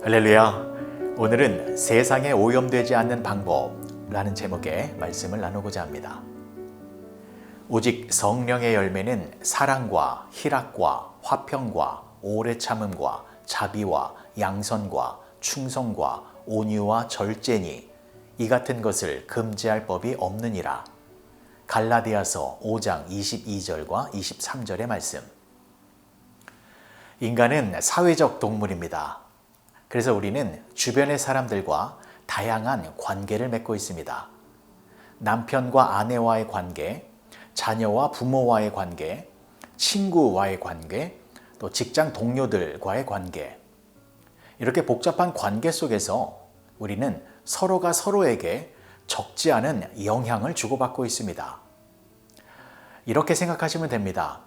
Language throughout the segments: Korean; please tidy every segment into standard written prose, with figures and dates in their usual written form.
할렐루야! 오늘은 세상에 오염되지 않는 방법라는 제목의 말씀을 나누고자 합니다. 오직 성령의 열매는 사랑과 희락과 화평과 오래 참음과 자비와 양선과 충성과 온유와 절제니 이 같은 것을 금지할 법이 없느니라. 갈라디아서 5장 22절과 23절의 말씀. 인간은 사회적 동물입니다. 그래서 우리는 주변의 사람들과 다양한 관계를 맺고 있습니다. 남편과 아내와의 관계, 자녀와 부모와의 관계, 친구와의 관계, 또 직장 동료들과의 관계. 이렇게 복잡한 관계 속에서 우리는 서로가 서로에게 적지 않은 영향을 주고받고 있습니다. 이렇게 생각하시면 됩니다.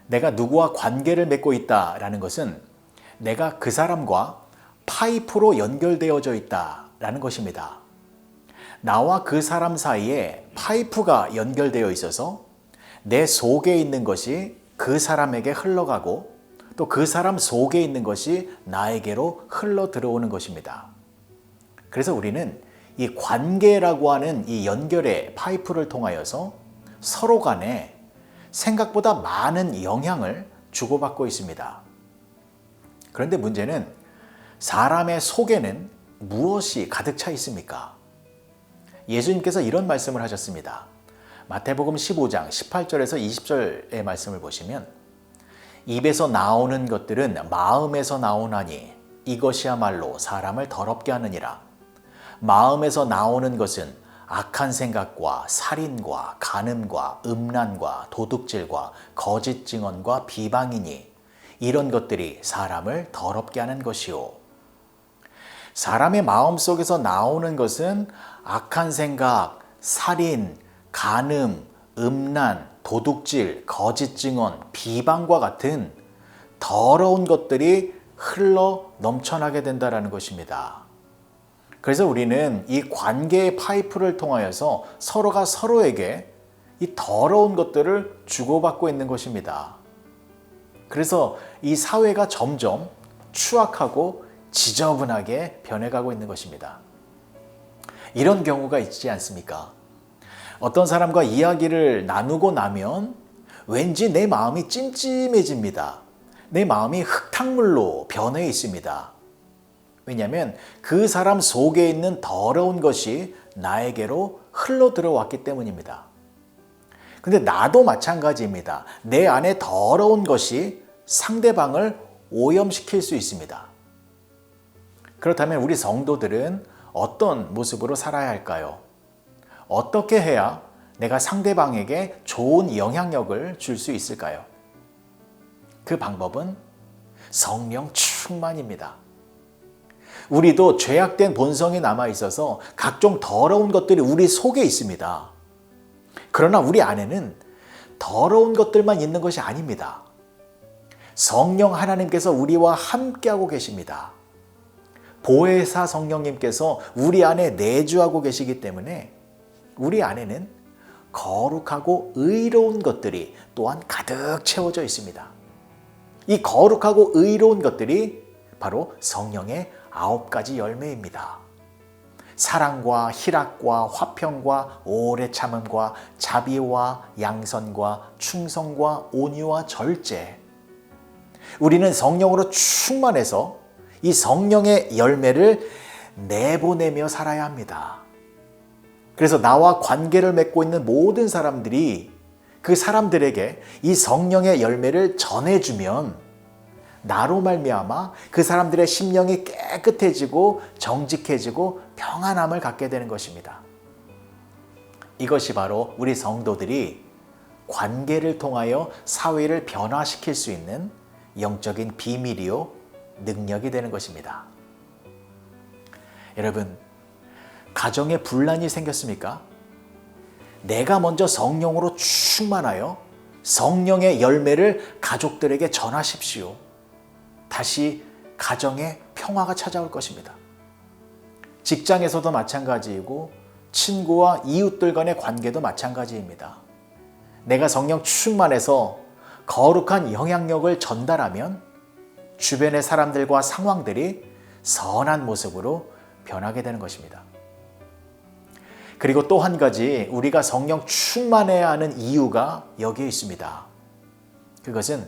내가 누구와 관계를 맺고 있다라는 것은 내가 그 사람과 파이프로 연결되어져 있다라는 것입니다. 나와 그 사람 사이에 파이프가 연결되어 있어서 내 속에 있는 것이 그 사람에게 흘러가고 또 그 사람 속에 있는 것이 나에게로 흘러 들어오는 것입니다. 그래서 우리는 이 관계라고 하는 이 연결의 파이프를 통하여서 서로 간에 생각보다 많은 영향을 주고받고 있습니다. 그런데 문제는 사람의 속에는 무엇이 가득 차 있습니까? 예수님께서 이런 말씀을 하셨습니다. 마태복음 15장 18절에서 20절의 말씀을 보시면 입에서 나오는 것들은 마음에서 나오나니 이것이야말로 사람을 더럽게 하느니라. 마음에서 나오는 것은 악한 생각과 살인과 간음과 음란과 도둑질과 거짓 증언과 비방이니 이런 것들이 사람을 더럽게 하는 것이요. 사람의 마음속에서 나오는 것은 악한 생각, 살인, 간음, 음란, 도둑질, 거짓 증언, 비방과 같은 더러운 것들이 흘러 넘쳐나게 된다는 것입니다. 그래서 우리는 이 관계의 파이프를 통하여서 서로가 서로에게 이 더러운 것들을 주고받고 있는 것입니다. 그래서 이 사회가 점점 추악하고 지저분하게 변해가고 있는 것입니다. 이런 경우가 있지 않습니까? 어떤 사람과 이야기를 나누고 나면 왠지 내 마음이 찜찜해집니다. 내 마음이 흙탕물로 변해 있습니다. 왜냐하면 그 사람 속에 있는 더러운 것이 나에게로 흘러 들어왔기 때문입니다. 근데 나도 마찬가지입니다. 내 안에 더러운 것이 상대방을 오염시킬 수 있습니다. 그렇다면 우리 성도들은 어떤 모습으로 살아야 할까요? 어떻게 해야 내가 상대방에게 좋은 영향력을 줄 수 있을까요? 그 방법은 성령 충만입니다. 우리도 죄악된 본성이 남아있어서 각종 더러운 것들이 우리 속에 있습니다. 그러나 우리 안에는 더러운 것들만 있는 것이 아닙니다. 성령 하나님께서 우리와 함께하고 계십니다. 보혜사 성령님께서 우리 안에 내주하고 계시기 때문에 우리 안에는 거룩하고 의로운 것들이 또한 가득 채워져 있습니다. 이 거룩하고 의로운 것들이 바로 성령의 9가지 열매입니다. 사랑과 희락과 화평과 오래 참음과 자비와 양선과 충성과 온유와 절제. 우리는 성령으로 충만해서 이 성령의 열매를 내보내며 살아야 합니다. 그래서 나와 관계를 맺고 있는 모든 사람들이 그 사람들에게 이 성령의 열매를 전해주면 나로 말미암아 그 사람들의 심령이 깨끗해지고 정직해지고 평안함을 갖게 되는 것입니다. 이것이 바로 우리 성도들이 관계를 통하여 사회를 변화시킬 수 있는 영적인 비밀이요 능력이 되는 것입니다. 여러분, 가정에 분란이 생겼습니까? 내가 먼저 성령으로 충만하여 성령의 열매를 가족들에게 전하십시오. 다시 가정에 평화가 찾아올 것입니다. 직장에서도 마찬가지이고 친구와 이웃들 간의 관계도 마찬가지입니다. 내가 성령 충만해서 거룩한 영향력을 전달하면 주변의 사람들과 상황들이 선한 모습으로 변하게 되는 것입니다. 그리고 또 한 가지 우리가 성령 충만해야 하는 이유가 여기에 있습니다. 그것은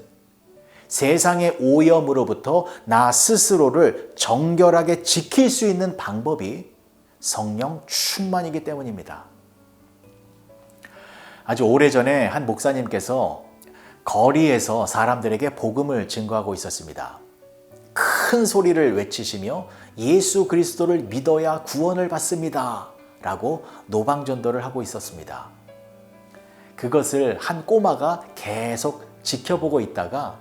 세상의 오염으로부터 나 스스로를 정결하게 지킬 수 있는 방법이 성령 충만이기 때문입니다. 아주 오래전에 한 목사님께서 거리에서 사람들에게 복음을 증거하고 있었습니다. 큰 소리를 외치시며 예수 그리스도를 믿어야 구원을 받습니다 라고 노방전도를 하고 있었습니다. 그것을 한 꼬마가 계속 지켜보고 있다가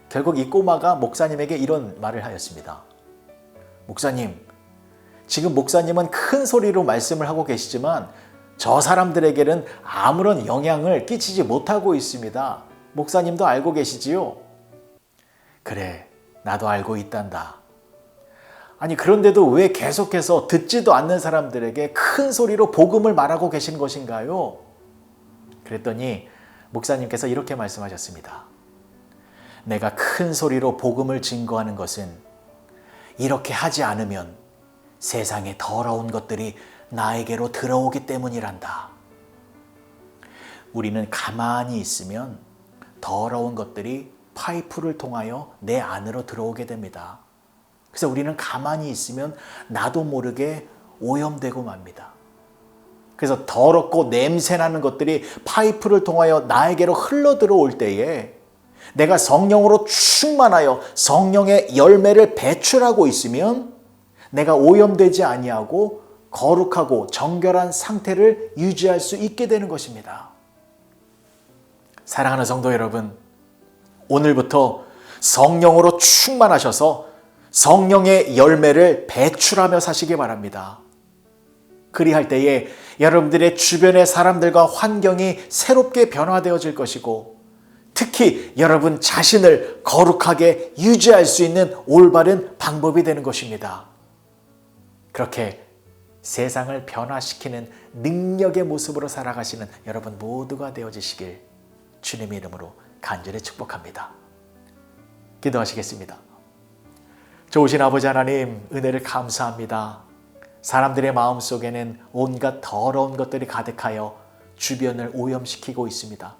결국 이 꼬마가 목사님에게 이런 말을 하였습니다. 목사님, 지금 목사님은 큰 소리로 말씀을 하고 계시지만 저 사람들에게는 아무런 영향을 끼치지 못하고 있습니다. 목사님도 알고 계시지요? 그래, 나도 알고 있단다. 아니 그런데도 왜 계속해서 듣지도 않는 사람들에게 큰 소리로 복음을 말하고 계신 것인가요? 그랬더니 목사님께서 이렇게 말씀하셨습니다. 내가 큰 소리로 복음을 증거하는 것은 이렇게 하지 않으면 세상에 더러운 것들이 나에게로 들어오기 때문이란다. 우리는 가만히 있으면 더러운 것들이 파이프를 통하여 내 안으로 들어오게 됩니다. 그래서 우리는 가만히 있으면 나도 모르게 오염되고 맙니다. 그래서 더럽고 냄새나는 것들이 파이프를 통하여 나에게로 흘러 들어올 때에 내가 성령으로 충만하여 성령의 열매를 배출하고 있으면 내가 오염되지 아니하고 거룩하고 정결한 상태를 유지할 수 있게 되는 것입니다. 사랑하는 성도 여러분, 오늘부터 성령으로 충만하셔서 성령의 열매를 배출하며 사시기 바랍니다. 그리할 때에 여러분들의 주변의 사람들과 환경이 새롭게 변화되어질 것이고 특히 여러분 자신을 거룩하게 유지할 수 있는 올바른 방법이 되는 것입니다. 그렇게 세상을 변화시키는 능력의 모습으로 살아가시는 여러분 모두가 되어지시길 주님의 이름으로 간절히 축복합니다. 기도하시겠습니다. 좋으신 아버지 하나님, 은혜를 감사합니다. 사람들의 마음속에는 온갖 더러운 것들이 가득하여 주변을 오염시키고 있습니다.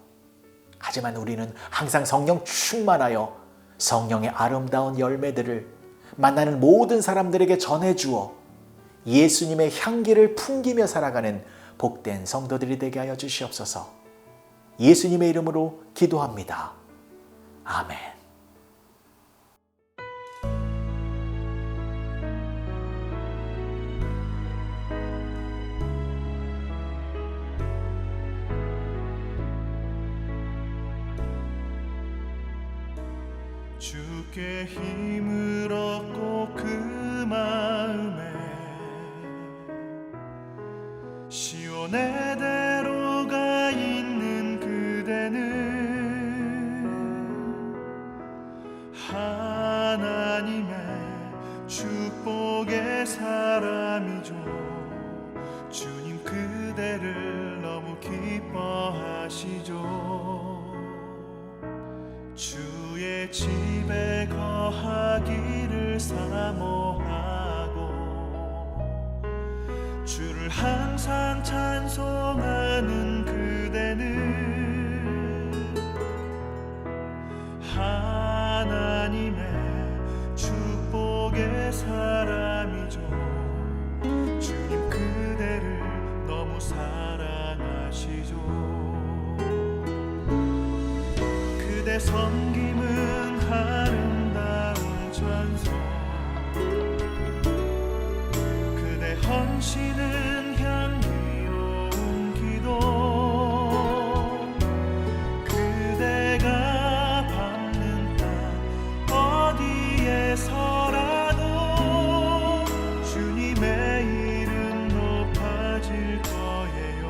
하지만 우리는 항상 성령 충만하여 성령의 아름다운 열매들을 만나는 모든 사람들에게 전해주어 예수님의 향기를 풍기며 살아가는 복된 성도들이 되게 하여 주시옵소서. 예수님의 이름으로 기도합니다. 아멘. 주께 힘을 얻고 그 마음에 시온의 대로가 있는 그대는 하나님의 축복의 사람이죠. 주님 그대를 너무 기뻐하시죠. 주의 집에 거하기를 사모하고 주를 항상 찬송하는 그대는 하나님의 축복의 사람이죠. 주님 그대를 너무 사랑하시죠. 그대 섬김은 아름다운 찬송, 그대 헌신은 향기로운 기도, 그대가 밟는 땅 어디에서라도 주님의 이름 높아질 거예요.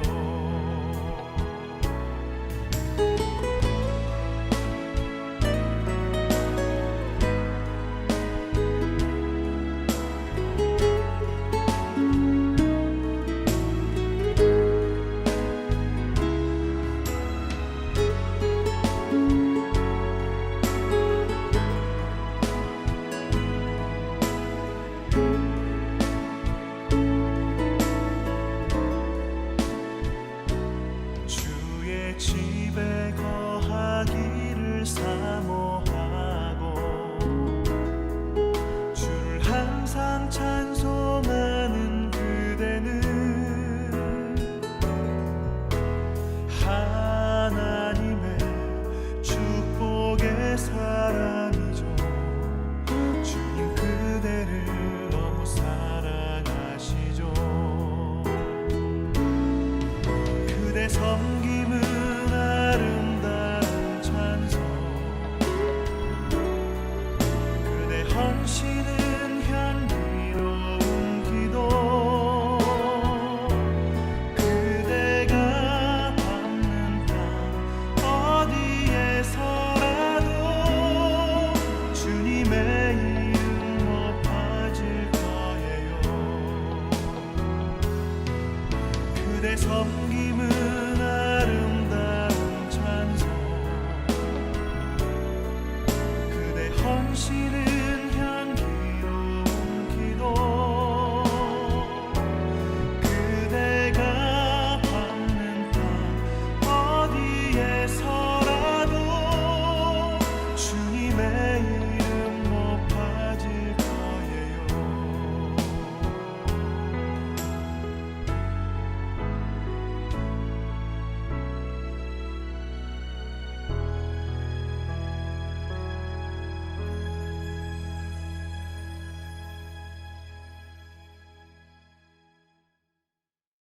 당신